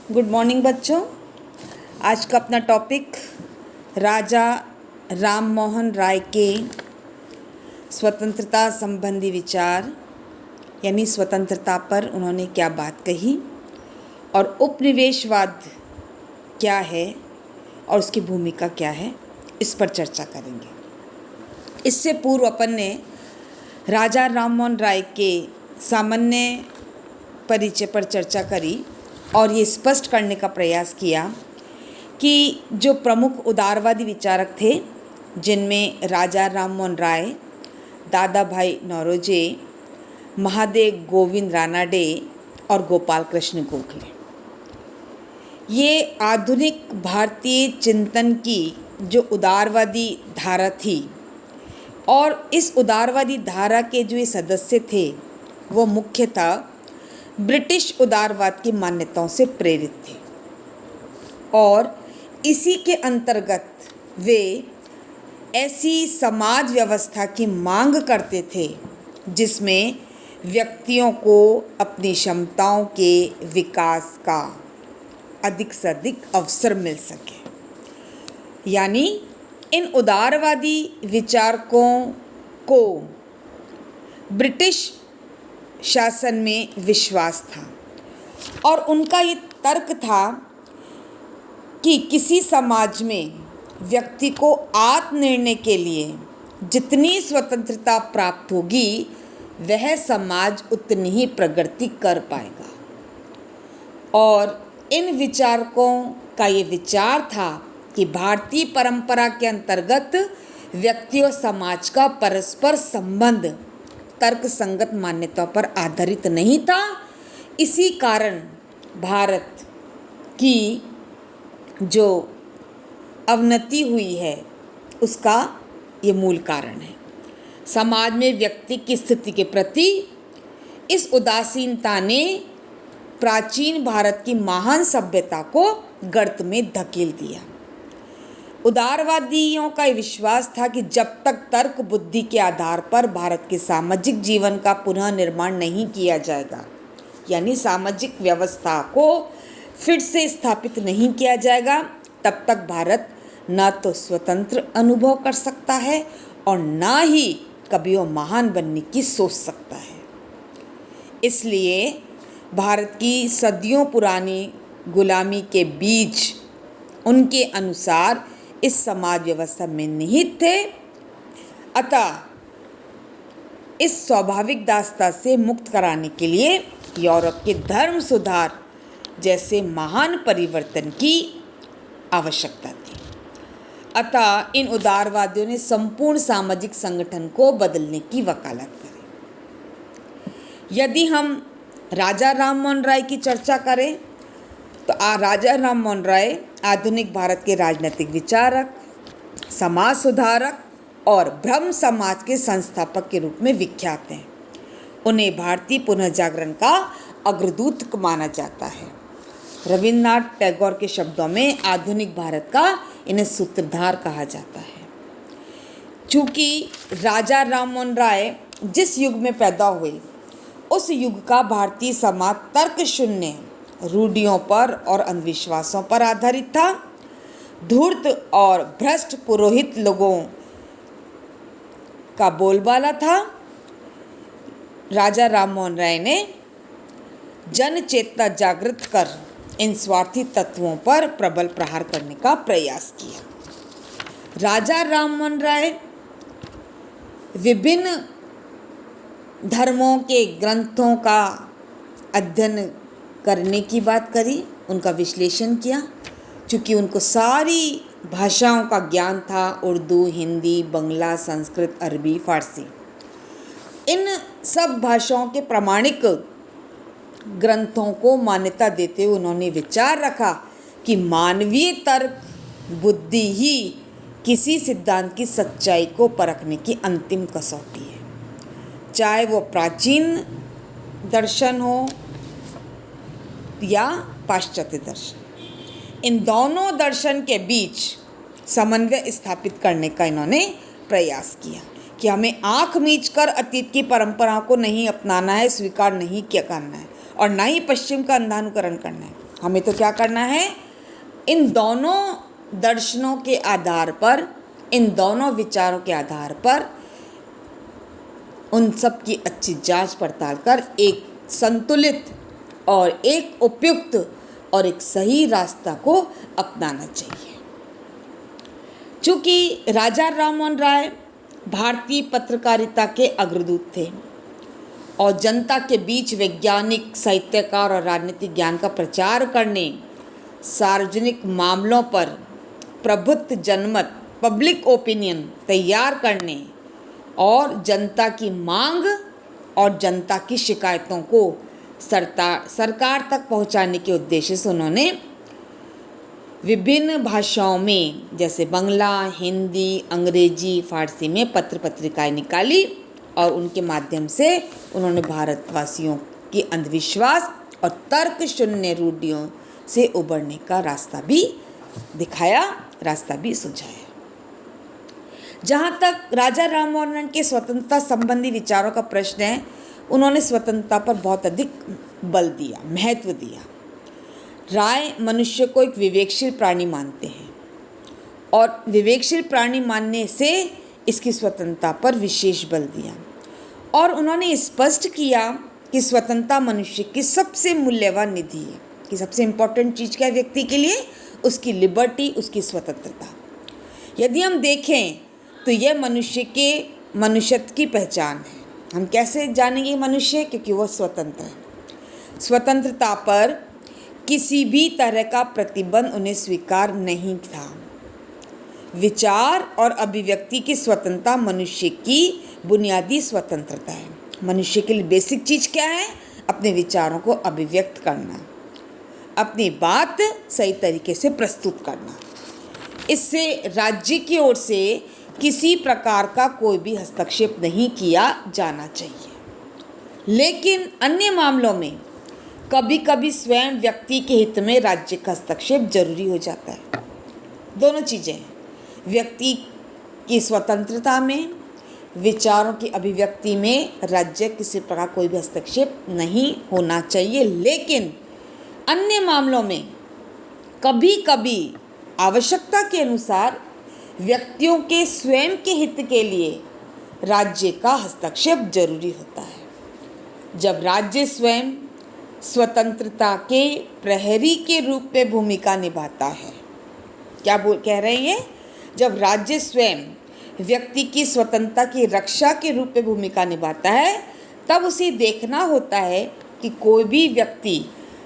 Good morning बच्चों। आज का अपना टॉपिक राजा राम मोहन राय के स्वतंत्रता संबंधी विचार यानी स्वतंत्रता पर उन्होंने क्या बात कही और उपनिवेशवाद क्या है और उसकी भूमिका क्या है, इस पर चर्चा करेंगे। इससे पूर्व अपन ने राजा राम मोहन राय के सामान्य परिचय पर चर्चा करी और ये स्पष्ट करने का प्रयास किया कि जो प्रमुख उदारवादी विचारक थे, जिनमें राजा राम मोहन राय, दादा भाई नौरोजी, महादेव गोविंद रानाडे और गोपाल कृष्ण गोखले, ये आधुनिक भारतीय चिंतन की जो उदारवादी धारा थी और इस उदारवादी धारा के जो ये सदस्य थे वो मुख्यतः ब्रिटिश उदारवाद की मान्यताओं से प्रेरित थे और इसी के अंतर्गत वे ऐसी समाज व्यवस्था की मांग करते थे जिसमें व्यक्तियों को अपनी क्षमताओं के विकास का अधिक से अधिक अवसर मिल सके। यानी इन उदारवादी विचारकों को ब्रिटिश शासन में विश्वास था और उनका ये तर्क था कि किसी समाज में व्यक्ति को आत्मनिर्णय के लिए जितनी स्वतंत्रता प्राप्त होगी वह समाज उतनी ही प्रगति कर पाएगा। और इन विचारकों का ये विचार था कि भारतीय परंपरा के अंतर्गत व्यक्ति और समाज का परस्पर संबंध तर्क संगत मान्यताओं पर आधारित नहीं था। इसी कारण भारत की जो अवनति हुई है उसका ये मूल कारण है। समाज में व्यक्ति की स्थिति के प्रति इस उदासीनता ने प्राचीन भारत की महान सभ्यता को गर्त में धकेल दिया। उदारवादियों का विश्वास था कि जब तक तर्क बुद्धि के आधार पर भारत के सामाजिक जीवन का पुनः निर्माण नहीं किया जाएगा, यानी सामाजिक व्यवस्था को फिर से स्थापित नहीं किया जाएगा, तब तक भारत न तो स्वतंत्र अनुभव कर सकता है और न ही कभी वो महान बनने की सोच सकता है। इसलिए भारत की सदियों पुरानी गुलामी के बीज उनके अनुसार इस समाज व्यवस्था में निहित थे। अतः इस स्वाभाविक दास्ता से मुक्त कराने के लिए यूरोप के धर्म सुधार जैसे महान परिवर्तन की आवश्यकता थी। अतः इन उदारवादियों ने संपूर्ण सामाजिक संगठन को बदलने की वकालत करी। यदि हम राजा राम मोहन राय की चर्चा करें तो राजा राम मोहन राय आधुनिक भारत के राजनीतिक विचारक, समाज सुधारक और ब्रह्म समाज के संस्थापक के रूप में विख्यात हैं। उन्हें भारतीय पुनर्जागरण का अग्रदूत माना जाता है। रविन्द्रनाथ टैगोर के शब्दों में आधुनिक भारत का इन्हें सूत्रधार कहा जाता है। चूँकि राजा राम मोहन राय जिस युग में पैदा हुए उस युग का भारतीय समाज तर्क शून्य रूढ़ियों पर और अंधविश्वासों पर आधारित था। धूर्त और भ्रष्ट पुरोहित लोगों का बोलबाला था। राजा राम मोहन राय ने जन चेतना जागृत कर इन स्वार्थी तत्वों पर प्रबल प्रहार करने का प्रयास किया। राजा राम मोहन राय विभिन्न धर्मों के ग्रंथों का अध्ययन करने की बात करी, उनका विश्लेषण किया। चूँकि उनको सारी भाषाओं का ज्ञान था, उर्दू, हिंदी, बंगला, संस्कृत, अरबी, फारसी, इन सब भाषाओं के प्रमाणिक ग्रंथों को मान्यता देते हुए उन्होंने विचार रखा कि मानवीय तर्क बुद्धि ही किसी सिद्धांत की सच्चाई को परखने की अंतिम कसौटी है। चाहे वो प्राचीन दर्शन हो या पाश्चात्य दर्शन, इन दोनों दर्शन के बीच समन्वय स्थापित करने का इन्होंने प्रयास किया कि हमें आँख मीचकर अतीत की परंपराओं को नहीं अपनाना है, स्वीकार नहीं किया करना है और ना ही पश्चिम का अंधानुकरण करना है। हमें तो क्या करना है, इन दोनों दर्शनों के आधार पर, इन दोनों विचारों के आधार पर उन सब की अच्छी जांच पड़ताल कर एक संतुलित और एक उपयुक्त और एक सही रास्ता को अपनाना चाहिए। चूँकि राजा राममोहन राय भारतीय पत्रकारिता के अग्रदूत थे और जनता के बीच वैज्ञानिक, साहित्यकार और राजनीतिक ज्ञान का प्रचार करने, सार्वजनिक मामलों पर प्रबुद्ध जनमत, पब्लिक ओपिनियन तैयार करने और जनता की मांग और जनता की शिकायतों को सरकार तक पहुंचाने के उद्देश्य से उन्होंने विभिन्न भाषाओं में जैसे बंगला, हिंदी, अंग्रेजी, फारसी में पत्र पत्रिकाएं निकाली और उनके माध्यम से उन्होंने भारतवासियों की अंधविश्वास और तर्क शून्य रूढ़ियों से उबरने का रास्ता भी दिखाया, रास्ता भी सुझाया। जहाँ तक राजा राममोहन के स्वतंत्रता संबंधी विचारों का प्रश्न है, उन्होंने स्वतंत्रता पर बहुत अधिक बल दिया, महत्व दिया। राय मनुष्य को एक विवेकशील प्राणी मानते हैं और विवेकशील प्राणी मानने से इसकी स्वतंत्रता पर विशेष बल दिया और उन्होंने स्पष्ट किया कि स्वतंत्रता मनुष्य की सबसे मूल्यवान निधि है, कि सबसे इम्पोर्टेंट चीज़ क्या है व्यक्ति के लिए, उसकी लिबर्टी, उसकी स्वतंत्रता। यदि हम देखें तो यह मनुष्यत्व की पहचान है। हम कैसे जानेंगे मनुष्य, क्योंकि वह स्वतंत्र है। स्वतंत्रता पर किसी भी तरह का प्रतिबंध उन्हें स्वीकार नहीं था। विचार और अभिव्यक्ति की स्वतंत्रता मनुष्य की बुनियादी स्वतंत्रता है। मनुष्य के लिए बेसिक चीज़ क्या है, अपने विचारों को अभिव्यक्त करना, अपनी बात सही तरीके से प्रस्तुत करना। इससे राज्य की ओर से किसी प्रकार का कोई भी हस्तक्षेप नहीं किया जाना चाहिए। लेकिन अन्य मामलों में कभी कभी स्वयं व्यक्ति के हित में राज्य का हस्तक्षेप जरूरी हो जाता है। दोनों चीज़ें हैं, व्यक्ति की स्वतंत्रता में, विचारों की अभिव्यक्ति में राज्य किसी प्रकार कोई भी हस्तक्षेप नहीं होना चाहिए। लेकिन अन्य मामलों में कभी कभी आवश्यकता के अनुसार व्यक्तियों के स्वयं के हित के लिए राज्य का हस्तक्षेप जरूरी होता है। जब राज्य स्वयं स्वतंत्रता के प्रहरी के रूप में भूमिका निभाता है, क्या कह रहे हैं, जब राज्य स्वयं व्यक्ति की स्वतंत्रता की रक्षा के रूप में भूमिका निभाता है, तब उसे देखना होता है कि कोई भी व्यक्ति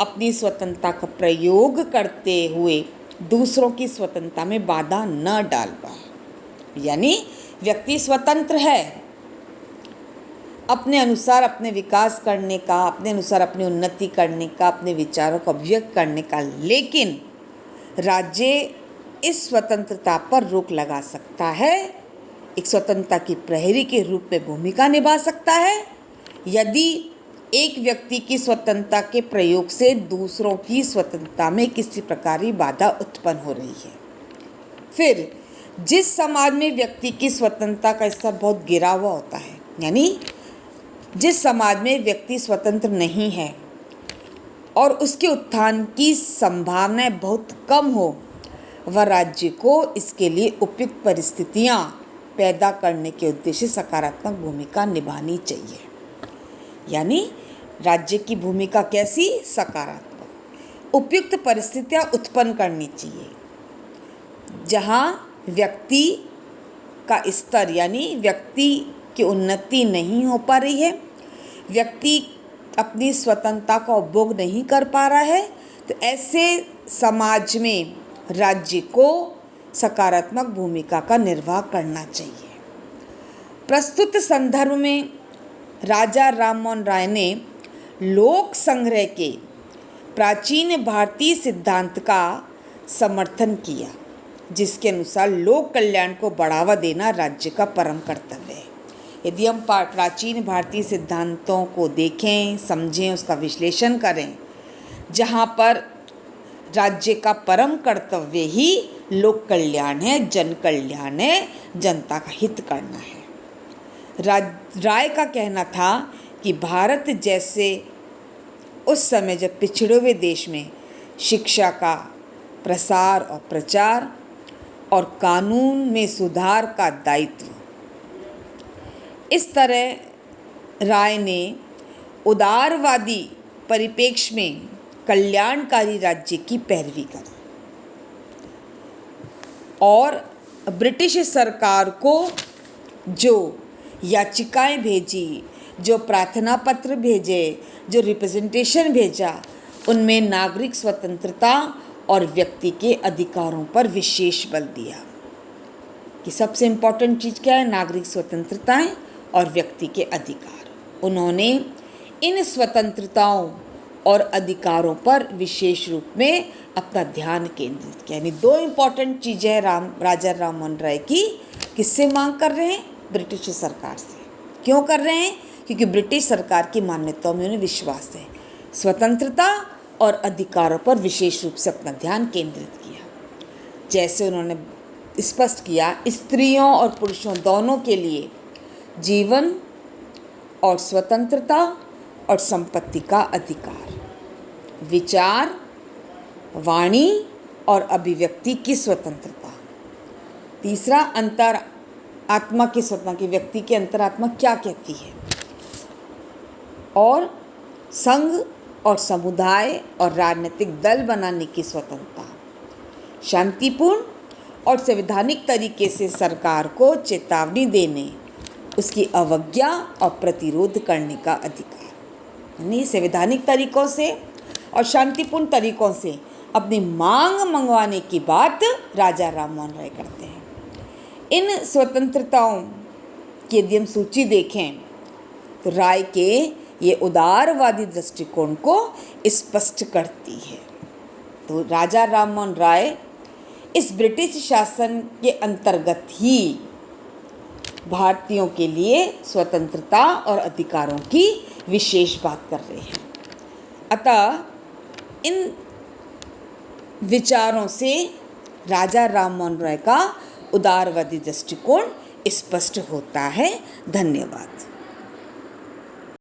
अपनी स्वतंत्रता का प्रयोग करते हुए दूसरों की स्वतंत्रता में बाधा न डाल पाए। यानी व्यक्ति स्वतंत्र है अपने अनुसार अपने विकास करने का, अपने अनुसार अपनी उन्नति करने का, अपने विचारों को अभिव्यक्त करने का, लेकिन राज्य इस स्वतंत्रता पर रोक लगा सकता है, एक स्वतंत्रता की प्रहरी के रूप में भूमिका निभा सकता है यदि एक व्यक्ति की स्वतंत्रता के प्रयोग से दूसरों की स्वतंत्रता में किसी प्रकार की बाधा उत्पन्न हो रही है। फिर जिस समाज में व्यक्ति की स्वतंत्रता का स्तर बहुत गिरा हुआ होता है, यानी जिस समाज में व्यक्ति स्वतंत्र नहीं है और उसके उत्थान की संभावनाएं बहुत कम हो, वह राज्य को इसके लिए उपयुक्त परिस्थितियां पैदा करने के उद्देश्य से सकारात्मक भूमिका निभानी चाहिए। यानी राज्य की भूमिका कैसी, सकारात्मक, उपयुक्त परिस्थितियां उत्पन्न करनी चाहिए जहां व्यक्ति का स्तर यानी व्यक्ति की उन्नति नहीं हो पा रही है, व्यक्ति अपनी स्वतंत्रता का उपभोग नहीं कर पा रहा है, तो ऐसे समाज में राज्य को सकारात्मक भूमिका का निर्वाह करना चाहिए। प्रस्तुत संदर्भ में राजा राममोहन राय ने लोक संग्रह के प्राचीन भारतीय सिद्धांत का समर्थन किया, जिसके अनुसार लोक कल्याण को बढ़ावा देना राज्य का परम कर्तव्य है। यदि हम प्राचीन भारतीय सिद्धांतों को देखें, समझें, उसका विश्लेषण करें, जहाँ पर राज्य का परम कर्तव्य ही लोक कल्याण है, जन कल्याण है, जनता का हित करना है। राय का कहना था कि भारत जैसे उस समय जब पिछड़े हुए देश में शिक्षा का प्रसार और प्रचार और कानून में सुधार का दायित्व। इस तरह राय ने उदारवादी परिप्रेक्ष्य में कल्याणकारी राज्य की पैरवी करी और ब्रिटिश सरकार को जो याचिकाएं भेजी, जो प्रार्थना पत्र भेजे, जो रिप्रेजेंटेशन भेजा, उनमें नागरिक स्वतंत्रता और व्यक्ति के अधिकारों पर विशेष बल दिया कि सबसे इम्पोर्टेंट चीज़ क्या है, नागरिक स्वतंत्रताएं और व्यक्ति के अधिकार। उन्होंने इन स्वतंत्रताओं और अधिकारों पर विशेष रूप में अपना ध्यान केंद्रित किया। यानी दो इम्पोर्टेंट चीज़ें हैं राजा राम मोहन राय की किससे मांग कर रहे हैं, ब्रिटिश सरकार से। क्यों कर रहे हैं, क्योंकि ब्रिटिश सरकार की मान्यताओं में उन्हें विश्वास है। स्वतंत्रता और अधिकारों पर विशेष रूप से अपना ध्यान केंद्रित किया। जैसे उन्होंने स्पष्ट किया, स्त्रियों और पुरुषों दोनों के लिए जीवन और स्वतंत्रता और संपत्ति का अधिकार, विचार, वाणी और अभिव्यक्ति की स्वतंत्रता। तीसरा, अंतर आत्मा की स्वतंत्रता कि व्यक्ति की अंतरात्मा क्या कहती है, और संघ और समुदाय और राजनीतिक दल बनाने की स्वतंत्रता, शांतिपूर्ण और संवैधानिक तरीके से सरकार को चेतावनी देने, उसकी अवज्ञा और प्रतिरोध करने का अधिकार। यानी संवैधानिक तरीकों से और शांतिपूर्ण तरीकों से अपनी मांग मंगवाने की बात राजा राम मोहन राय करते हैं। इन स्वतंत्रताओं की यदि हम सूची देखें तो राय के ये उदारवादी दृष्टिकोण को स्पष्ट करती है। तो राजा राम मोहन राय इस ब्रिटिश शासन के अंतर्गत ही भारतीयों के लिए स्वतंत्रता और अधिकारों की विशेष बात कर रहे हैं। अतः इन विचारों से राजा राम मोहन राय का उदारवादी दृष्टिकोण स्पष्ट होता है। धन्यवाद।